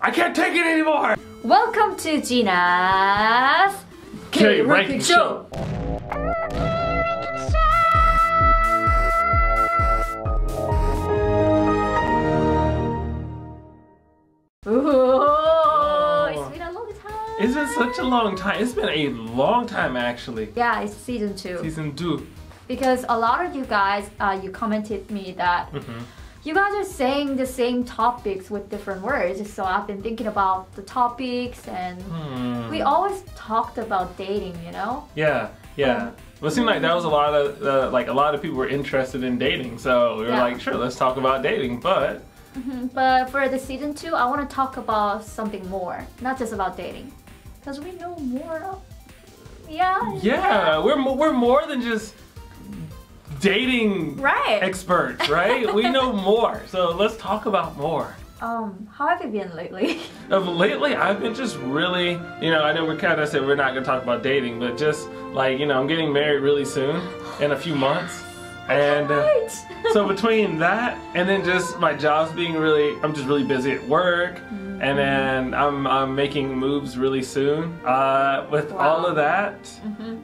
I can't take it anymore! Welcome to Gina's K-Ranking Show! Ooh, it's been a long time. It's been such a long time. It's been a long time actually. Yeah, it's season 2. Season 2. Because a lot of you guys, you commented me that you guys are saying the same topics with different words. So I've been thinking about the topics, and we always talked about dating, you know? Yeah. Well, it seemed like that was a lot of a lot of people were interested in dating. So we were like, sure, let's talk about dating, but. But for the season 2, I want to talk about something more, not just about dating, because we know more. Yeah, we're more than just dating experts, right? We know more, so let's talk about more. How have you been lately? Lately, I've been just really, I know we kind of said we're not gonna talk about dating, but just like, I'm getting married really soon, in a few months. And so between that and then just my job's being I'm just really busy at work, and then I'm making moves really soon. With all of that,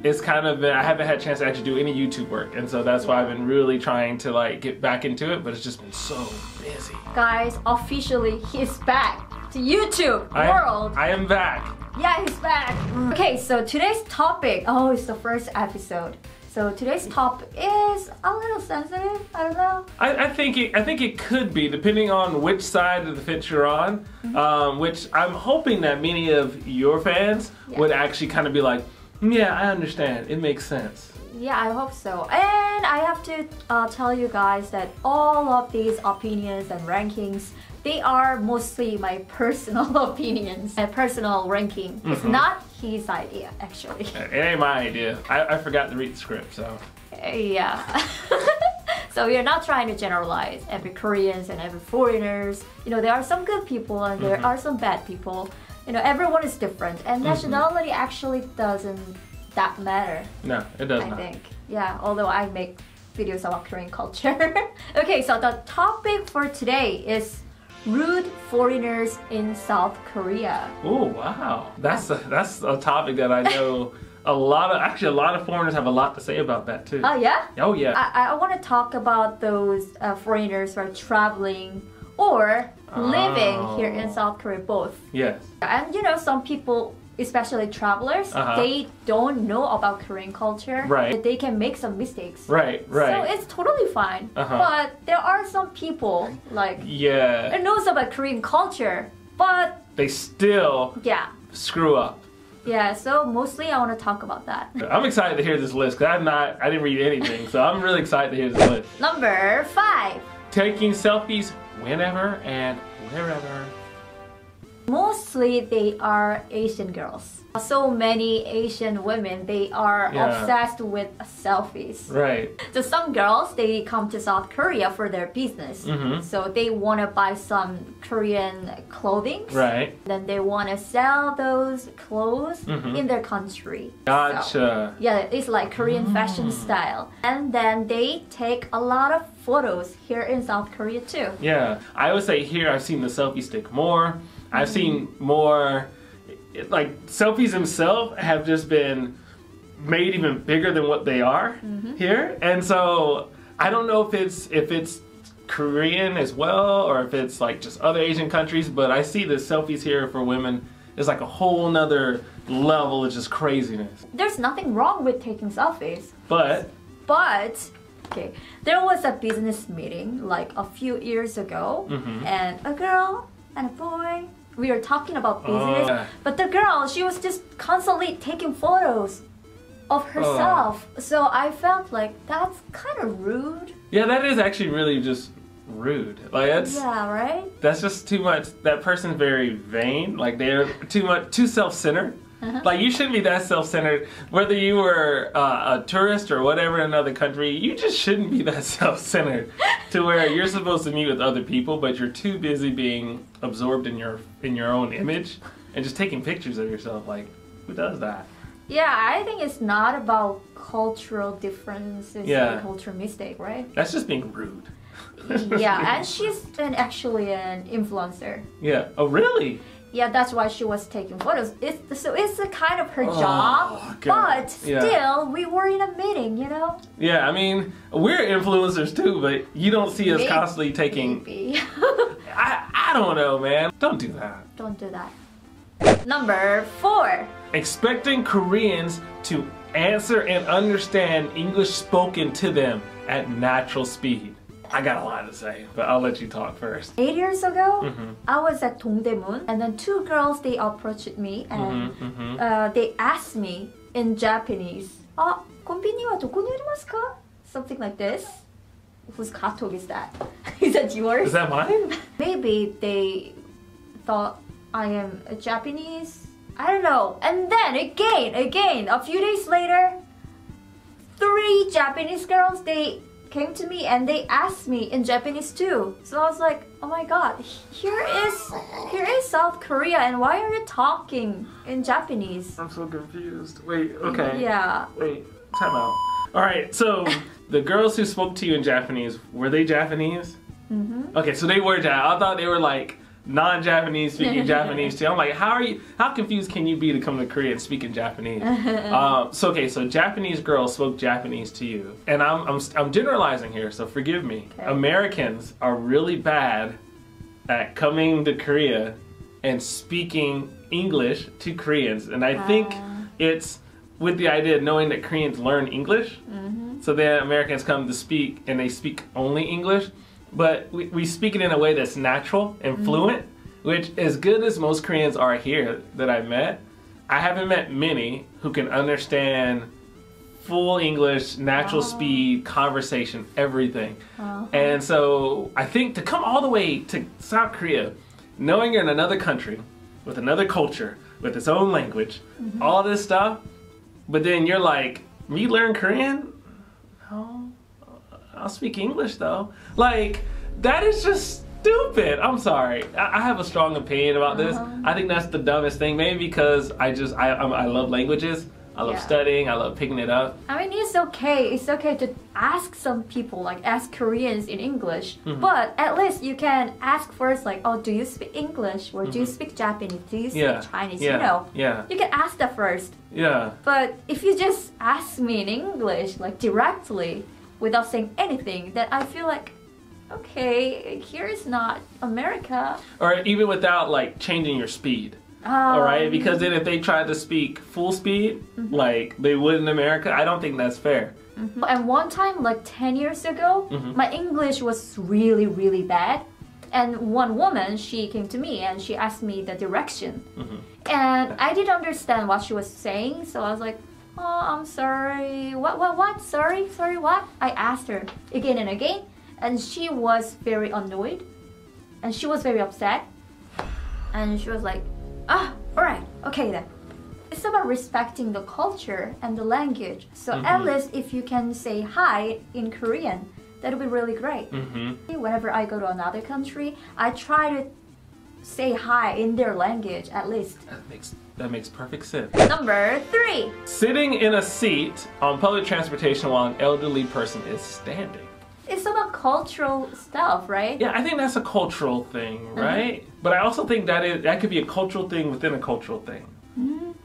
it's kind of been, I haven't had a chance to actually do any YouTube work, and so that's why I've been really trying to like get back into it, but it's just been so busy. Guys, officially he's back to YouTube world. I am back. Yeah, he's back. Okay, so today's topic, it's the first episode. So today's topic is a little sensitive. I don't know. I think it could be, depending on which side of the fence you're on. Which I'm hoping that many of your fans would actually kind of be like, yeah, I understand. It makes sense. Yeah, I hope so. And I have to tell you guys that all of these opinions and rankings, they are mostly my personal opinions and personal ranking. It's not his idea, actually. It ain't my idea. I forgot to read the script, so. Yeah. So we are not trying to generalize every Koreans and every foreigners. There are some good people and there are some bad people. Everyone is different, and nationality actually doesn't that matter. No, it does not. I think. Yeah, although I make videos about Korean culture. Okay, so the topic for today is rude foreigners in South Korea. Oh wow, that's a topic that I know a lot of foreigners have a lot to say about that too. Oh yeah? Oh yeah. I want to talk about those foreigners who are traveling or living here in South Korea, both. Yes. And some people, especially travelers, they don't know about Korean culture. Right. They can make some mistakes. Right. So it's totally fine. But there are some people that knows about Korean culture, but they still screw up. Yeah, so mostly I want to talk about that. I'm excited to hear this list because I didn't read anything, so I'm really excited to hear this list. Number 5. Taking selfies whenever and wherever. Mostly they are Asian girls. So many Asian women, they are obsessed with selfies. Right. So some girls, they come to South Korea for their business. So they want to buy some Korean clothing. Right. Then they want to sell those clothes in their country. Gotcha. So, yeah, it's like Korean fashion style. And then they take a lot of photos here in South Korea too. Yeah. I would say here I've seen the selfie stick more. I've seen more, like selfies themselves have just been made even bigger than what they are here, and so I don't know if it's Korean as well or if it's like just other Asian countries, but I see the selfies here for women is like a whole nother level of just craziness. There's nothing wrong with taking selfies, but okay, there was a business meeting like a few years ago, and a girl and a boy, we were talking about business, but the girl, she was just constantly taking photos of herself. So I felt like that's kind of rude. Yeah, that is actually really just rude. Like that's just too much. That person's very vain. Like they're too self-centered. Like you shouldn't be that self-centered. Whether you were a tourist or whatever in another country, you just shouldn't be that self-centered to where you're supposed to meet with other people, but you're too busy being absorbed in your own image and just taking pictures of yourself. Like, who does that? Yeah, I think it's not about cultural differences or cultural mistake, right? That's just being rude. Yeah, and she's actually an influencer. Yeah. Oh, really? Yeah, that's why she was taking photos. So it's a kind of her job, God. but still, we were in a meeting, you know? Yeah, I mean, we're influencers too, but you don't see us constantly taking... Maybe. I don't know, man. Don't do that. Don't do that. Number 4. Expecting Koreans to answer and understand English spoken to them at natural speed. I got a lot to say, but I'll let you talk first. 8 years ago, I was at Dongdaemun, and then 2 girls, they approached me and they asked me in Japanese, 곤비니와 도코니 아리마스 ka? Something like this. Whose katok is that? Is that yours? Is that mine? Maybe they thought I am a Japanese. I don't know. And then again, a few days later, 3 Japanese girls, they came to me and they asked me in Japanese too. So I was like, oh my god, here is South Korea, and why are you talking in Japanese? I'm so confused. Wait, okay. Yeah. Wait, time out. Alright, so the girls who spoke to you in Japanese, were they Japanese? Okay, so they were Japanese. I thought they were like non-Japanese speaking Japanese too. I'm like, how confused can you be to come to Korea and speak in Japanese? So Japanese girls spoke Japanese to you, and I'm generalizing here, so forgive me. Okay. Americans are really bad at coming to Korea and speaking English to Koreans, and I think it's with the idea of knowing that Koreans learn English, so then Americans come to speak and they speak only English. But we speak it in a way that's natural and fluent, which as good as most Koreans are here that I've met, I haven't met many who can understand full English, natural speed, conversation, everything. And so I think to come all the way to South Korea, knowing you're in another country, with another culture, with its own language, all this stuff, but then you're like, me learn Korean? No. I'll speak English though. Like, that is just stupid. I'm sorry. I have a strong opinion about this. I think that's the dumbest thing. Maybe because I love languages. I love studying. I love picking it up. I mean, it's okay. It's okay to ask some people, like ask Koreans in English. But at least you can ask first, like, oh, do you speak English? Or do you speak Japanese? Do you speak Chinese? You know. You can ask that first. Yeah. But if you just ask me in English, like directly, without saying anything, then I feel like, okay, here is not America. Or even without like changing your speed. Alright, because then if they tried to speak full speed, like they would in America, I don't think that's fair. And one time, like 10 years ago, my English was really, really bad. And one woman, she came to me and she asked me the direction. And I didn't understand what she was saying, so I was like, oh, I'm sorry. What? Sorry, what? I asked her again and again, and she was very annoyed, and she was very upset, and she was like, alright, okay then. It's about respecting the culture and the language. So at least if you can say hi in Korean, that would be really great. Whenever I go to another country, I try to say hi in their language at least. That makes perfect sense. Number 3. Sitting in a seat on public transportation while an elderly person is standing. It's about cultural stuff, right? Yeah, I think that's a cultural thing, right? But I also think that could be a cultural thing within a cultural thing.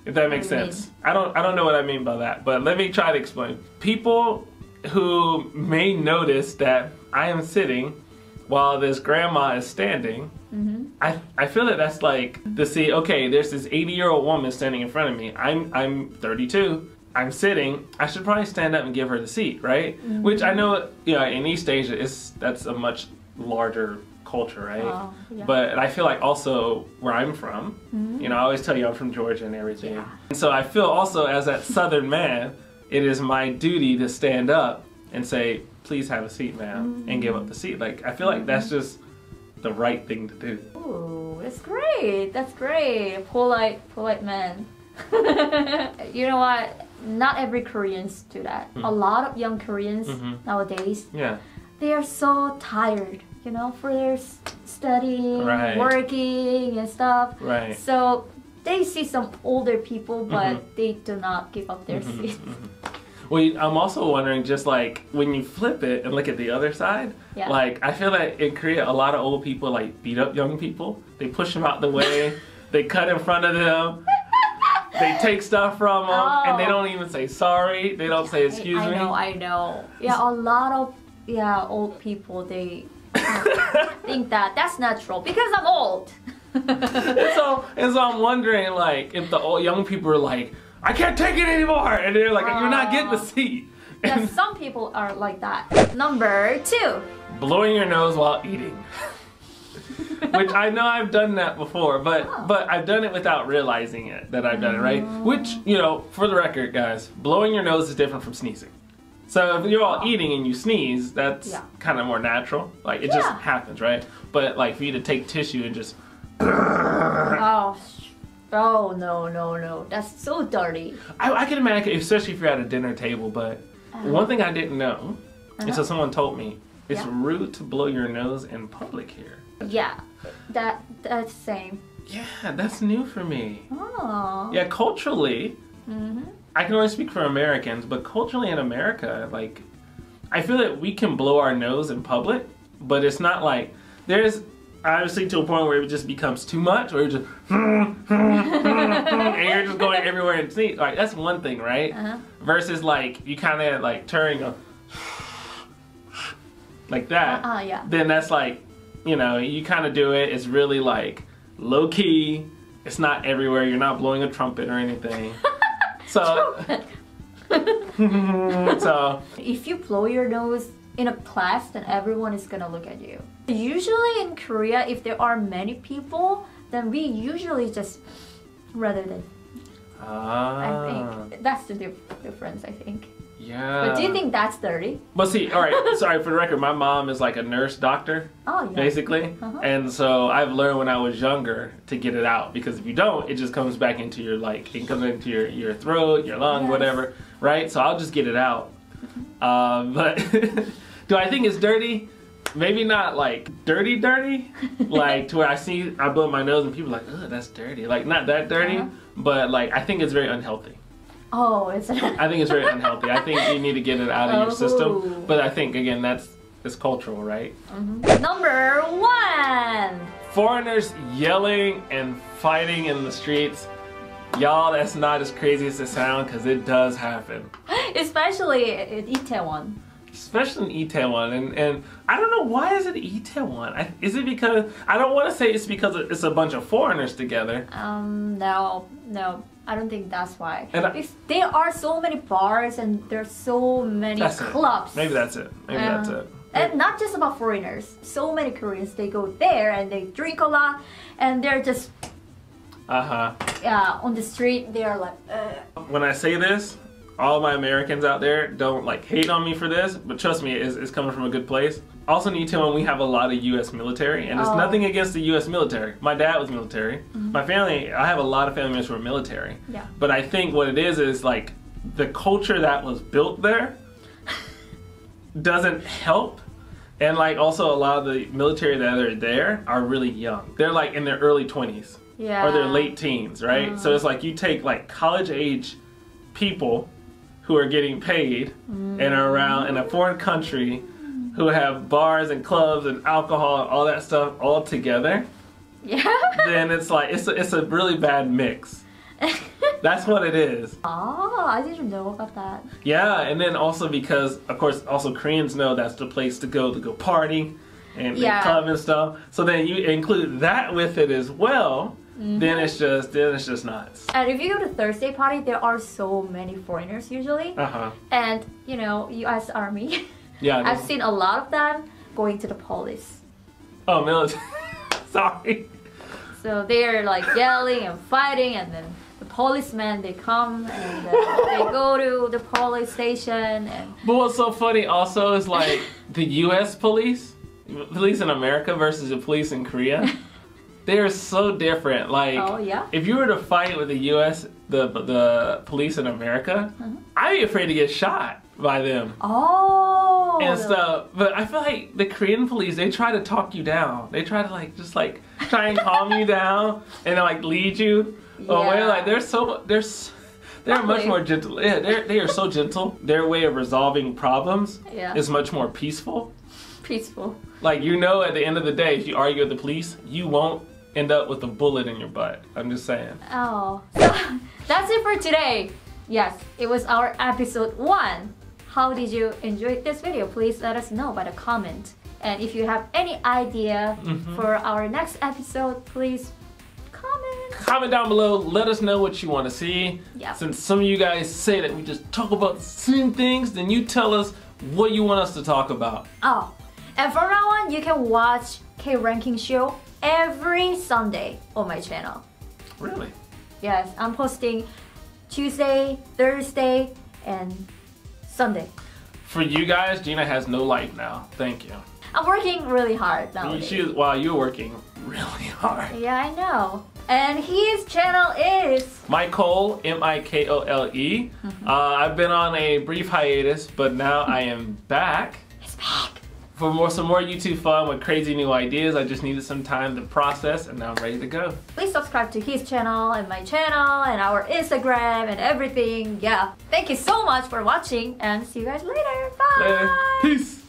If that makes sense. I don't know what I mean by that, but let me try to explain. People who may notice that I am sitting while this grandma is standing, I feel that that's like to see, okay, there's this 80-year-old woman standing in front of me. I'm 32. I'm sitting. I should probably stand up and give her the seat, right? Which I know, in East Asia, that's a much larger culture, right? But I feel like also where I'm from, I always tell you I'm from Georgia and everything. And so I feel also as that Southern man, it is my duty to stand up and say, please have a seat, ma'am, and give up the seat. Like, I feel like that's just the right thing to do. Ooh, that's great. That's great. Polite man. You know what? Not every Koreans do that. A lot of young Koreans nowadays, they are so tired, for their studying, working and stuff. So they see some older people, but they do not give up their seats. Well, I'm also wondering, just like when you flip it and look at the other side, Yeah. like I feel like in Korea, a lot of old people like beat up young people. They push them out the way. They cut in front of them. They take stuff from them, and they don't even say sorry. They don't say excuse me. I know. Yeah, a lot of old people, they think that that's natural because I'm old. and so I'm wondering, like, if the old young people are like, I can't take it anymore, and they're like, you're not getting the seat. Yeah, some people are like that. Number 2. Blowing your nose while eating. Which I know I've done that before, but I've done it without realizing it that I've done it, right? Which, you know, for the record, guys, blowing your nose is different from sneezing. So if you're all eating and you sneeze, that's kind of more natural. Like, it just happens, right? But like for you to take tissue and just... Oh, no. That's so dirty. I can imagine, especially if you're at a dinner table, but one thing I didn't know, and so someone told me, it's rude to blow your nose in public here. Yeah, that's same. Yeah, that's new for me. Oh. Yeah, culturally, I can only speak for Americans, but culturally in America, like, I feel that we can blow our nose in public, but it's not like, there's obviously to a point where it just becomes too much, or you're just, and you're just going everywhere and sneeze. Like, that's one thing, right? Versus like, you kind of like turn a, like that, then that's like, you know, you kind of do it. It's really like low key. It's not everywhere. You're not blowing a trumpet or anything. So, so if you blow your nose in a class, then everyone is gonna look at you. Usually in Korea, if there are many people, then we usually just rather than. I think that's the difference. I think. Yeah. But do you think that's dirty? But see, all right, sorry for the record, my mom is like a nurse doctor, basically. And so I've learned when I was younger to get it out, because if you don't, it just comes back into your, like, it comes into your throat, your lung, whatever, right? So I'll just get it out. But do I think it's dirty? Maybe not like dirty, like to where I blow my nose and people are like, ugh, that's dirty. Like, not that dirty, but like, I think it's very unhealthy. Oh, it's. I think it's very unhealthy. I think you need to get it out of your system. But I think, again, it's cultural, right? Number 1. Foreigners yelling and fighting in the streets. Y'all, that's not as crazy as it sounds, because it does happen. Especially in Itaewon. Especially in Itaewon, and I don't know, why is it Itaewon? Is it because, I don't want to say it's because it's a bunch of foreigners together. No, I don't think that's why. Because there are so many bars and there's so many clubs. Maybe that's it. Maybe that's it. And not just about foreigners. So many Koreans, they go there and they drink a lot, and they're just on the street. They are like. When I say this, all my Americans out there, don't like hate on me for this, but trust me, it's coming from a good place. Also in Itaewon, we have a lot of U.S. military, and it's nothing against the U.S. military. My dad was military. My family, I have a lot of family members who are military. Yeah. But I think what it is like the culture that was built there doesn't help. And like also a lot of the military that are there are really young. They're like in their early 20s. Yeah. Or their late teens, right? So it's like you take like college age people who are getting paid and are around in a foreign country, who have bars and clubs and alcohol and all that stuff all together. Yeah. Then it's like it's a really bad mix. That's what it is. Oh, I didn't know about that. Yeah, and then also because of course also Koreans know that's the place to go party and club and stuff. So then you include that with it as well. Then it's just nuts. And if you go to Thursday party, there are so many foreigners usually. And you know, U.S. Army. Yeah, I've seen a lot of them going to the police. Oh, military. Sorry. So they're like yelling and fighting, and then the policemen, they come and they go to the police station. And but what's so funny also is like the U.S. police in America versus the police in Korea. They are so different. Like, if you were to fight with the U.S., the police in America, I'd be afraid to get shot by them. Oh. And stuff. But I feel like the Korean police, they try to talk you down. They try to like just like try and calm you down and like lead you away. Like they're They're much more gentle. Yeah, they are so gentle. Their way of resolving problems is much more peaceful. Peaceful. Like, you know, at the end of the day, if you argue with the police, you won't end up with a bullet in your butt. I'm just saying. Oh, so that's it for today. Yes, it was our episode 1. How did you enjoy this video? Please let us know by the comment. And if you have any idea for our next episode, please comment. Comment down below. Let us know what you want to see. Yep. Since some of you guys say that we just talk about the same things, then you tell us what you want us to talk about. Oh, and from now on, you can watch K Ranking Show every Sunday on my channel. Really? Yes, I'm posting Tuesday, Thursday, and Sunday. For you guys, Gina has no life now. Thank you. I'm working really hard nowadays. Wow, you're working really hard. Yeah, I know. And his channel is Mikole, M-I-K-O-L-E. I've been on a brief hiatus, but now I am back. He's back. For some more YouTube fun with crazy new ideas. I just needed some time to process, and now I'm ready to go. Please subscribe to his channel and my channel and our Instagram and everything. Yeah. Thank you so much for watching, and see you guys later. Bye. Later. Peace.